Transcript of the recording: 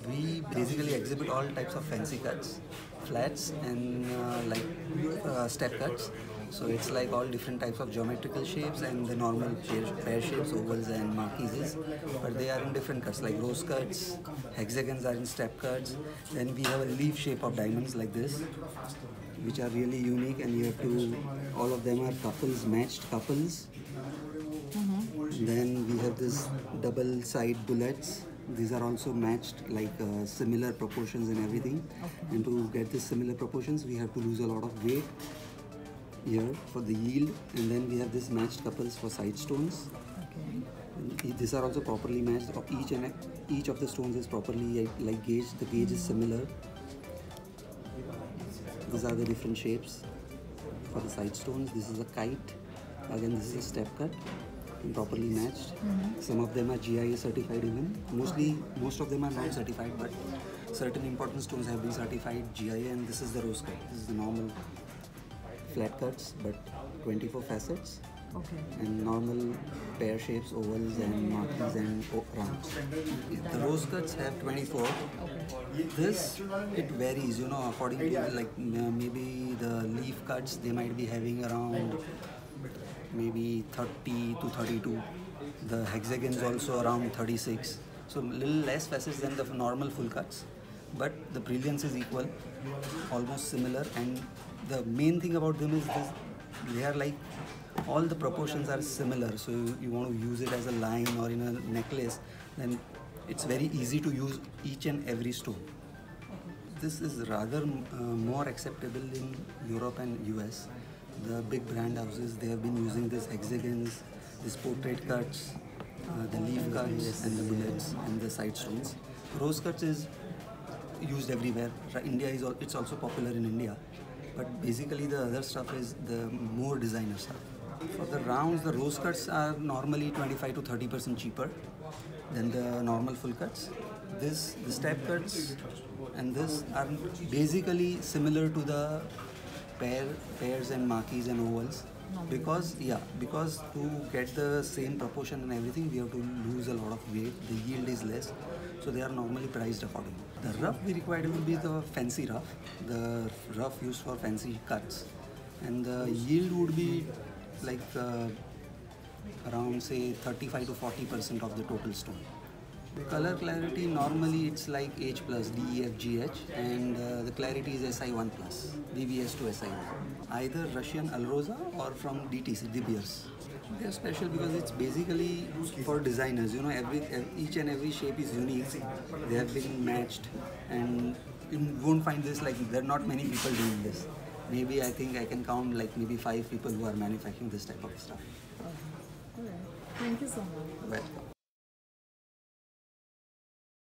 We basically exhibit all types of fancy cuts, flats and step cuts. So it's like all different types of geometrical shapes and the normal pear shapes, ovals and marquises. But they are in different cuts like rose cuts, hexagons are in step cuts. Then we have a leaf shape of diamonds like this, which are really unique, and you have to, all of them are couples, matched couples. Then we have this double side bullets. These are also matched, like similar proportions and everything. Okay. And to get this similar proportions, we have to lose a lot of weight here for the yield. And then we have this matched couples for side stones. Okay. And these are also properly matched. Each of the stones is properly like gauged. The gauge is similar. These are the different shapes for the side stones. This is a kite. Again, this is a step cut. Properly matched. Some of them are GIA certified even. Most of them are not certified, but certain important stones have been certified GIA, and this is the rose cut. This is the normal flat cuts, but 24 facets. Okay. And normal pear shapes, ovals and marquise and rounds. The rose cuts have 24. Okay. This, it varies, according to like maybe the leaf cuts, they might be having around maybe 30 to 32. The hexagons also around 36. So a little less facets than the normal full cuts, but the brilliance is equal, almost similar. And the main thing about them is this: they are like, all the proportions are similar. So you want to use it as a line or in a necklace, then it's very easy to use each and every stone. This is rather more acceptable in Europe and US. The big brand houses, they have been using these hexagons, these portrait cuts, the leaf cuts and the bullets and the side stones. Rose cuts is used everywhere. India it's also popular in India. But basically the other stuff is the more designer stuff. For the rounds, the rose cuts are normally 25 to 30% cheaper than the normal full cuts. The step cuts and this are basically similar to the pairs and marquise and ovals, because to get the same proportion and everything, we have to lose a lot of weight. The yield is less, so they are normally priced accordingly. The rough we required will be the fancy rough, the rough used for fancy cuts, and the yield would be like around say 35 to 40% of the total stone. Color clarity, normally it's like H plus, D, E, F, G, H, and the clarity is SI1 plus, BBS to SI1. Either Russian Alrosa or from DTC, De Beers. They're special because it's basically for designers, each and every shape is unique. They have been matched, and you won't find this, like there are not many people doing this. Maybe I think I can count like maybe 5 people who are manufacturing this type of stuff. Okay. All right. Thank you so much. Welcome.